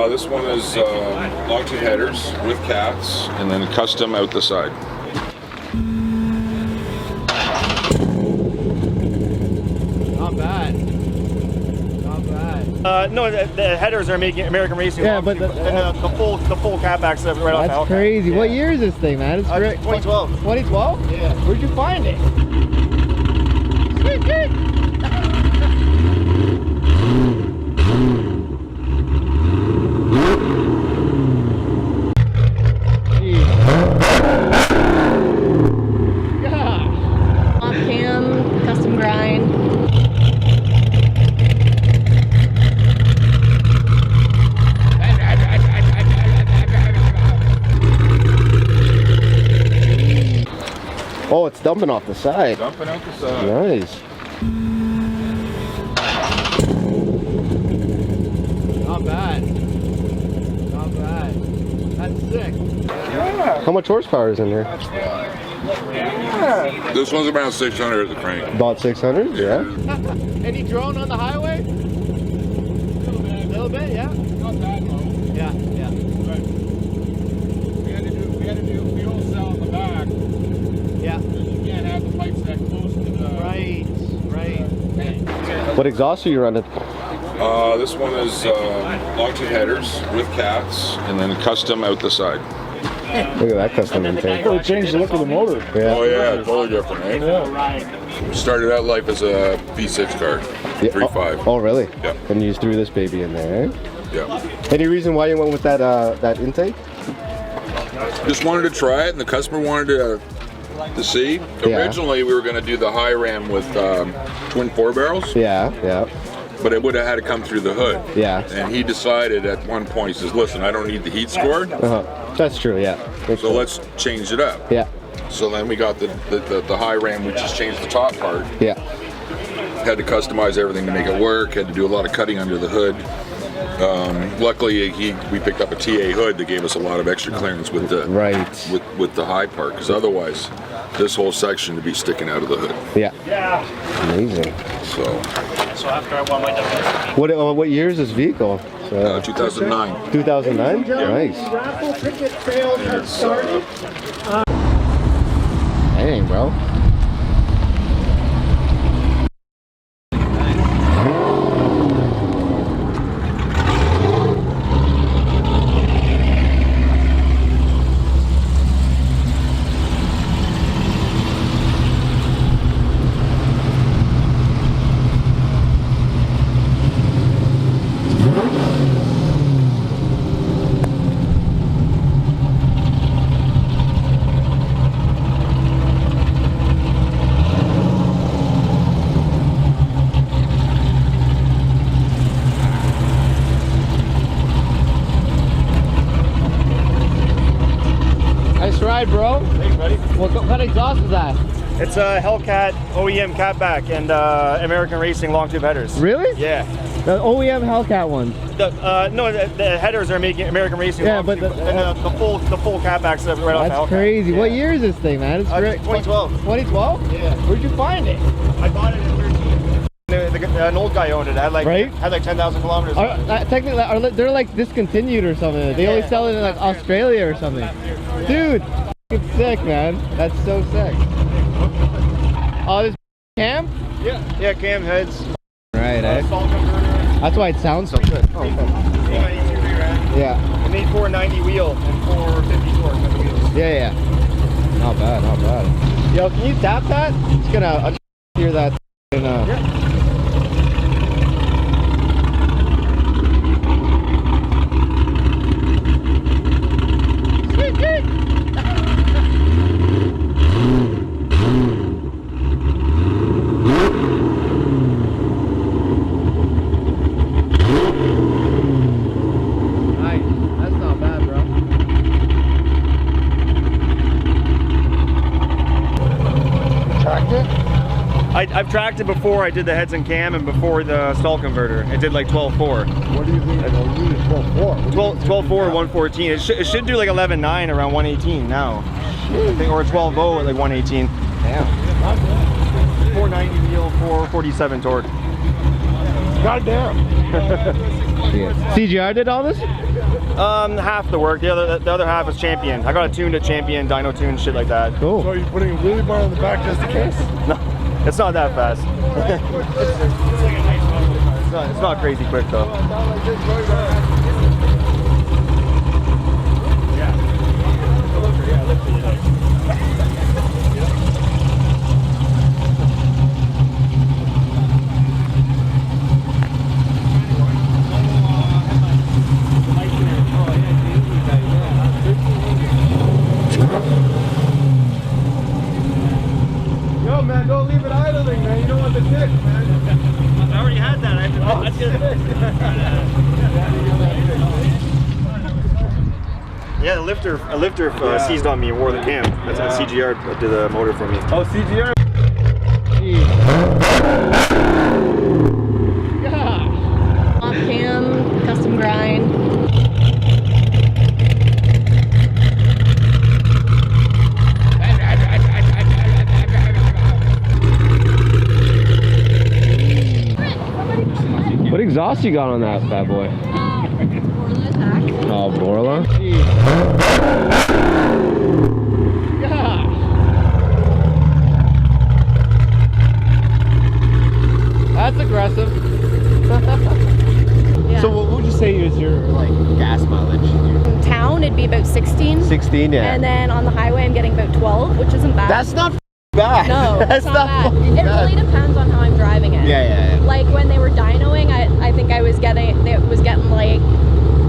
This one is long tube headers with cats, and then custom out the side. Not bad. Not bad. No, the headers are making American Racing. Yeah, but the full catbacks right off the that's Hellcat. crazy. Yeah. What year is this thing, man? It's great. 2012. 2012? Yeah. Where'd you find it? Sweet, sweet. Off cam, custom grind. Oh, it's dumping off the side. Dumping out the side. Nice. Not bad. Not bad. That's sick. Yeah. How much horsepower is in there? Yeah. This one's around 600 at the crank. About 600? Yeah. Any drone on the highway? A little bit, yeah. Not that low. Yeah, yeah. Right. We had to do fuel cell in the back. Yeah. You can't have the pipes that close to the Right, right. What exhaust are you running? This one is long tube headers with cats, and then custom out the side. Look at that custom intake. Oh, it changed the look of the motor. Yeah. Oh yeah, totally different, eh? Yeah. Started out life as a V6 car, Yeah. 3.5. Oh, really? Yeah. And you just threw this baby in there, eh? Yeah. Any reason why you went with that that intake? Just wanted to try it, and the customer wanted to see. Yeah. Originally, we were going to do the high ram with twin 4 barrels, Yeah, yeah, but it would have had to come through the hood. yeah. And he decided at one point, he says, listen, I don't need the heat score, That's true, yeah. Makes so sense. let's change it up. Yeah, So then we got the high ram, we just changed the top part. yeah. Had to customize everything to make it work, had to do a lot of cutting under the hood. Luckily, we picked up a TA hood that gave us a lot of extra clearance with the Right. with the high part, because otherwise, this whole section would be sticking out of the hood. Yeah. Amazing. So, So after I won my WRC. What year is this vehicle? 2009. 2009? Nice. Raffle ticket sales have started. Dang, bro. Nice ride, bro. Thanks, buddy. What kind of exhaust is that? It's a Hellcat OEM catback and American Racing long tube headers. Really? Yeah. The OEM Hellcat one. No, the headers are making American Racing. Yeah, long but tube, and the full catbacks right off the That's Hellcat. crazy. Yeah. What year is this thing, man? It's great. 2012. 2012? Yeah. Where'd you find it? I bought it in 13. An old guy owned it. Had like Right? 10,000 kilometers. Technically, they're like discontinued or something. They only sell it in like Australia or something. Dude, it's sick, man. That's so sick. Oh, this cam? Yeah, cam heads. Right, eh? Salt converter. That's why it sounds so good. Oh, C92 rear end. yeah. It made 490 wheel and 450 torque on the wheels. Yeah, yeah. Not bad, not bad. Yo, can you tap that? It's gonna I'll hear that in Nice. That's not bad, bro. Tracked it? I've tracked it before. I did the heads and cam and before the stall converter. I did like 12.4. What do you think? Oh, you did 12.4. 12.4, 114. It should do like 11.9 around 118 now. I think, or 12.0 at like 118. Damn. 490 wheel, 447 torque. God damn. Yeah. CGR did all this? Half the work. The other half is champion. I got it tuned to champion, dyno tune, shit like that. Cool. So are you putting a wheelie bar on the back just in case? No, it's not that fast. It's not crazy quick though. Yo, man, don't leave it idling, man. You don't want the dick, man. I already had that. Yeah, a lifter seized on me and wore the cam. That's a CGR did the motor for me. Oh, CGR. Off cam, custom grind. What exhaust you got on that bad boy? Borla attack. Oh, Borla? That's aggressive. Yeah. So what would you say is your like gas mileage? In town, it'd be about 16. 16, yeah. And then on the highway, I'm getting about 12, which isn't bad. That's not bad. No, that's not bad. fucking It bad. really depends on how I'm driving it. Yeah. Like when they were dynoing, I think it was getting like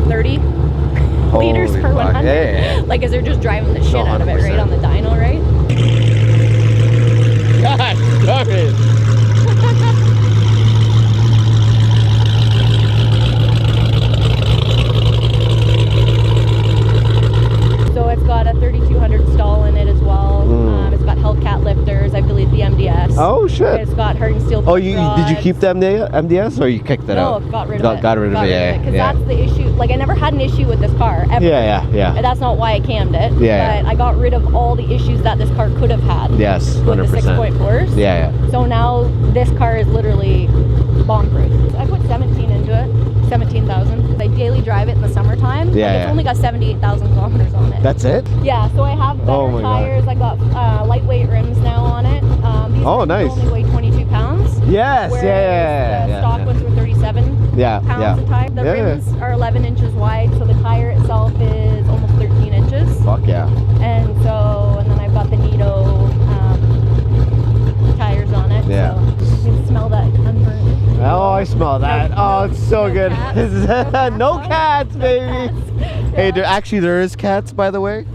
30 liters Holy per fuck. 100. Yeah. Like, as they're just driving the shit No, out of it, right 100%. on the dyno, right? God damn it. So it's got a 3200 stall in it as well. It's got Hellcat lifters. I believe the MDS. Oh shit. It's got hardened steel. Oh, did you rods. keep the MDS or you kicked that out? No, got rid of it. Got rid of it, yeah. Because that's the issue. Like, I never had an issue with this car ever. Yeah. And that's not why I cammed it. Yeah. But I got rid of all the issues that this car could have had. Yes, With 100%. the 6.4s. Yeah. So now this car is literally bomb-proof. I put 17 into it. 17,000. I daily drive it in the summertime. Yeah, Like, it's yeah. only got 78,000 kilometers on it. That's it? Yeah, so I have better Oh my God. tires. I got lightweight rims now on it. These Oh, rims nice. only weigh 22 pounds. Yes, Whereas yeah. the stock ones were 37 pounds a tire. The rims are 11 inches wide, so the tire itself is almost 13 inches. Fuck yeah. And then I've got the Nito tires on it. Yeah. So you can smell that unburnt. Oh, I smell that. Oh, it's so no good. cats. No cats, baby. Hey, actually there is cats, by the way.